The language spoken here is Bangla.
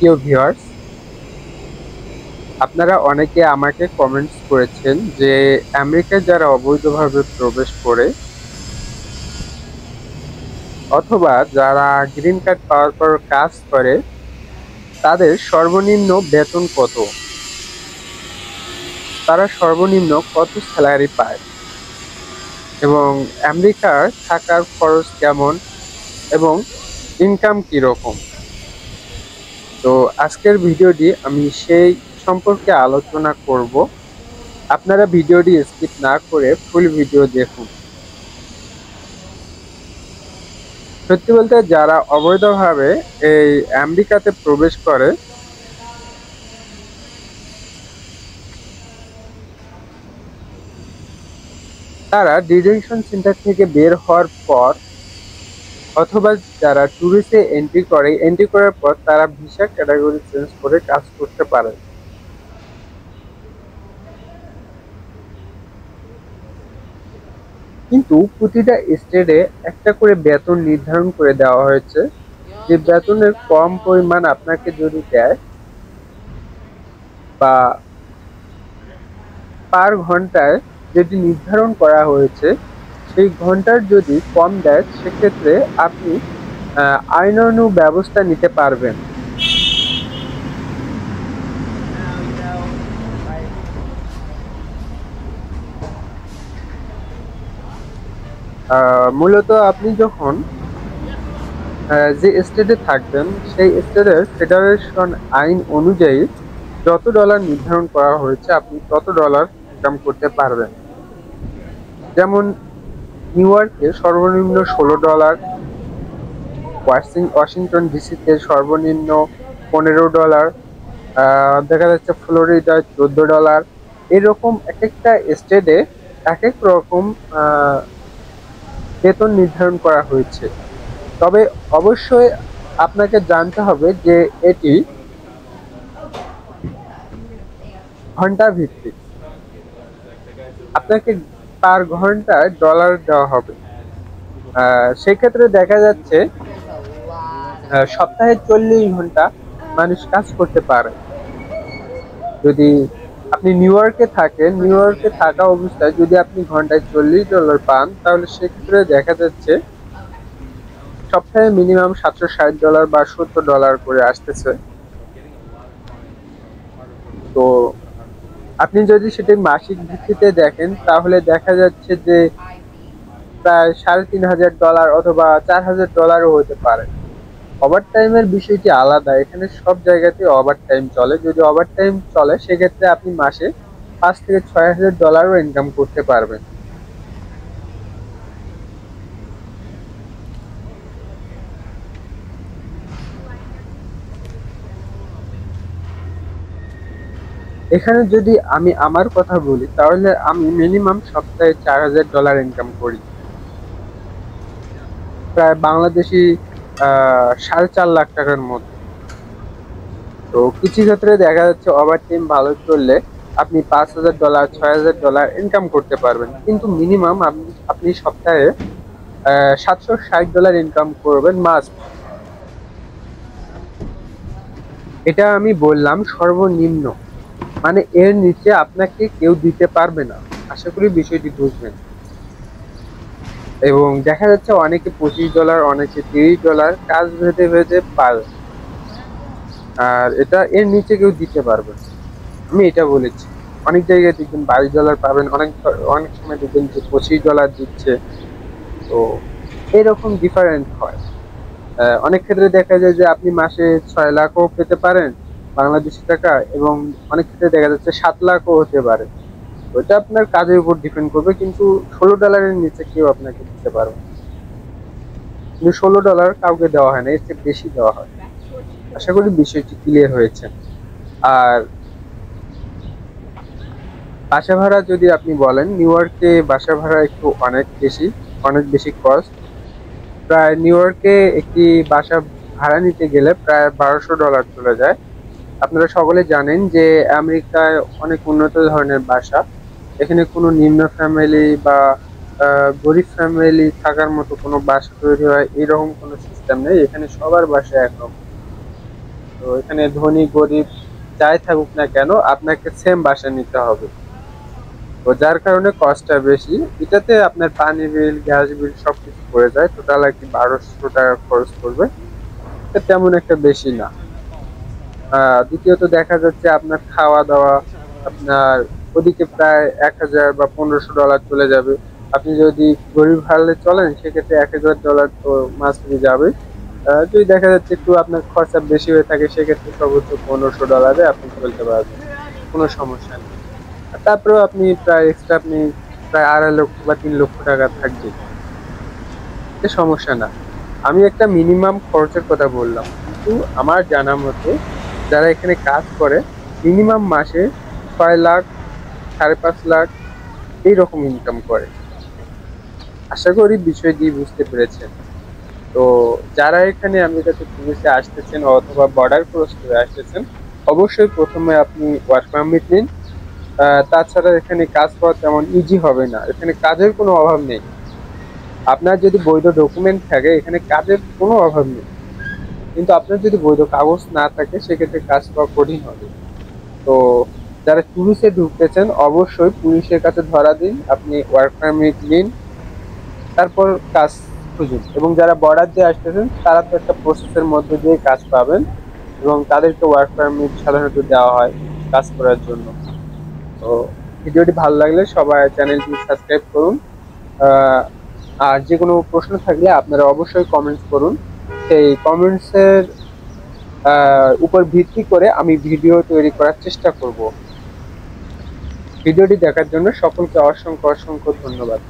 প্রিয় ভিউয়ার্স, আপনারা অনেকে আমাকে কমেন্টস করেছেন যে আমেরিকায় যারা অবৈধভাবে প্রবেশ করে অথবা যারা গ্রিন কার্ড পাওয়ার পর কাজ করে তাদের সর্বনিম্ন বেতন কত, তারা সর্বনিম্ন কত স্যালারি পায় এবং আমেরিকার থাকার খরচ কেমন এবং ইনকাম কিরকম। তো আজকের ভিডিওটি আমি সেই সম্পর্কে আলোচনা করব। আপনারা ভিডিওটি স্কিপ না করে ফুল ভিডিও দেখুন। সত্যি বলতে যারা অবৈধভাবে এই আমেরিকাতে প্রবেশ করে তারা ডিটেনশন সেন্টার থেকে বের হওয়ার পর অথবা যারা ট্যুরিস্টে এন্ট্রি করার পর তারা ভিসা ক্যাটাগরি চেঞ্জ করে কাজ করতে পারে। কিন্তু প্রতিটা স্টেটে একটা করে বেতন নির্ধারণ করে দেওয়া হয়েছে, যে বেতনের কম পরিমাণ আপনাকে যদি দেয় বা পার ঘন্টায় যেটি নির্ধারণ করা হয়েছে সেই ঘন্টার যদি কম দেয় সেক্ষেত্রে আপনি আইনানুগ ব্যবস্থা নিতে পারবেন। মূলত আপনি যখন যে স্টেটে থাকবেন সেই স্টেটের ফেডারেশন আইন অনুযায়ী যত ডলার নির্ধারণ করা হয়েছে আপনি তত ডলার ইনকাম করতে পারবেন। যেমন নিউ ইয়র্কে সর্বনিম্ন $16, ওয়াশিংটন ডিসিতে সর্বনিম্ন $15, দেখা যাচ্ছে ফ্লোরিডায় $14। এরকম এক একটা স্টেটে এক এক রকম বেতন নির্ধারণ করা হয়েছে। তবে অবশ্যই আপনাকে জানতে হবে যে এটি ঘন্টা ভিত্তিক, আপনাকে পার ঘন্টায় ডলার দেওয়া হবে। সেক্ষেত্রে দেখা যাচ্ছে সপ্তাহে 40 ঘন্টা মানুষ কাজ করতে পারে। যদি আপনি নিউ ইয়র্কে থাকেন, নিউ ইয়র্কে থাকা অবস্থায় যদি আপনি ঘন্টায় $40 পান তাহলে সেক্ষেত্রে দেখা যাচ্ছে সপ্তাহে মিনিমাম $760 বা $70 করে আসতেছে। তো আপনি যদি সেটি মাসিক ভিত্তিতে দেখেন তাহলে দেখা যাচ্ছে যে প্রায় $3500 অথবা $4000ও হতে পারে। ওভার টাইমের বিষয়টি আলাদা, এখানে সব জায়গাতে ওভার টাইম চলে। যদি ওভার টাইম চলে সেক্ষেত্রে আপনি মাসে $5000 থেকে $6000ও ইনকাম করতে পারবেন। এখানে যদি আমি আমার কথা বলি তাহলে আমি মিনিমাম সপ্তাহে $4000 ইনকাম করি, প্রায় বাংলাদেশি 4.5 লাখ টাকার মতো। তো কিছু ক্ষেত্রে দেখা যাচ্ছে ওভার টাইম ভালো চললে আপনি $5000 $6000 ইনকাম করতে পারবেন, কিন্তু মিনিমাম আপনি সপ্তাহে $760 ইনকাম করবেন মাস্ট। এটা আমি বললাম সর্বনিম্ন, মানে এর নিচে আপনাকে কেউ দিতে পারবে না। আশা করি বিষয়টি বুঝবেন। এবং দেখা যাচ্ছে অনেকে $25, অনেকে $30 কাজ ভেদে ভেদে পায়, আর এটা এর নিচে কেউ দিতে পারবে না। আমি এটা বলেছি। অনেক জায়গায় দেখবেন $22 পাবেন, অনেক অনেক সময় দেখবেন যে $25 দিচ্ছে। তো এরকম ডিফারেন্ট হয়। অনেক ক্ষেত্রে দেখা যায় যে আপনি মাসে 6 লাখও পেতে পারেন বাংলাদেশি টাকা, এবং অনেক ক্ষেত্রে দেখা যাচ্ছে 7 লাখও হতে পারে। ওইটা আপনার কাজের উপর ডিপেন্ড করবে, কিন্তু $16 নিচে কেউ আপনাকে দিতে পারবে না। কিন্তু $16 কাউকে দেওয়া হয় না, এর চেয়ে বেশি দেওয়া হয়। আশা করি বিষয়টি ক্লিয়ার হয়েছে। আর বাসা ভাড়া যদি আপনি বলেন, নিউ ইয়র্কে বাসা ভাড়া একটু অনেক বেশি কস্ট। প্রায় নিউ ইয়র্কে একটি বাসা ভাড়া নিতে গেলে প্রায় $1200 চলে যায়। আপনারা সকলে জানেন যে আমেরিকায় অনেক উন্নত ধরনের বাসা, এখানে কোনো নিম্ন ফ্যামিলি বা গরিব ফ্যামিলি থাকার মতো কোনো বাসা তৈরি হয় এরকম কোনো সিস্টেম নেই। এখানে সবার বাসা একরকম। তো এখানে ধনী গরিব যাই থাকুক না কেন আপনাকে সেম বাসা নিতে হবে। তো যার কারণে কস্টটা বেশি। এটাতে আপনার পানি বিল, গ্যাস বিল সবকিছু পড়ে যায়, টোটাল আর কি 1200 টাকা খরচ পড়বে। এটা তেমন একটা বেশি না। দ্বিতীয়ত দেখা যাচ্ছে আপনার খাওয়া দাওয়া আপনার ওদিকে প্রায় 1000 বা $1500 চলে যাবে। আপনি যদি গরিব হালে চলেন সেক্ষেত্রে $1000 তো মাসলি যাবে। যদি দেখা যাচ্ছে একটু আপনার খরচা বেশি হয়ে থাকে সেক্ষেত্রে সর্বোচ্চ $1500 আপনি চলতে পারবেন, কোনো সমস্যা নেই। আর তারপরেও আপনি প্রায় এক্সট্রা আপনি প্রায় 2.5 লক্ষ বা 3 লক্ষ টাকা থাকবে, এটা সমস্যা না। আমি একটা মিনিমাম খরচের কথা বললাম, কিন্তু আমার জানা মতে যারা এখানে কাজ করে মিনিমাম মাসে 6 লাখ, 5.5 লাখ এইরকম ইনকাম করে। আশা করি বিষয়টি বুঝতে পেরেছেন। তো যারা এখানে আমেরিকাতে টুরিস্টে আসতেছেন অথবা বর্ডার ক্রস করে আসতেছেন, অবশ্যই প্রথমে আপনি ওয়ার্ক পারমিট নিন। তাছাড়া এখানে কাজ পাওয়া তেমন ইজি হবে না, এখানে কাজের কোনো অভাব নেই। আপনার যদি বৈধ ডকুমেন্ট থাকে এখানে কাজের কোনো অভাব নেই, কিন্তু আপনার যদি বৈধ কাগজ না থাকে সেক্ষেত্রে কাজ পাওয়া কঠিন হবে। তো যারা টুরিস্টে ঢুকতেছেন অবশ্যই পুলিশের কাছে ধরা দিন, আপনি ওয়ার্ক পারমিট নিন, তারপর কাজ খুঁজুন। এবং যারা বর্ডার দিয়ে আসতেছেন তারা তো একটা প্রসেসের মধ্যে দিয়ে কাজ পাবেন, এবং তাদেরকে ওয়ার্ক পারমিট সাধারণত দেওয়া হয় কাজ করার জন্য। তো ভিডিওটি ভালো লাগলে সবাই চ্যানেলটি সাবস্ক্রাইব করুন। আহ, আর যে কোনো প্রশ্ন থাকলে আপনারা অবশ্যই কমেন্টস করুন। সেই কমেন্টসের উপর ভিত্তি করে আমি ভিডিও তৈরি করার চেষ্টা করব। ভিডিওটি দেখার জন্য সকলকে অসংখ্য অসংখ্য ধন্যবাদ।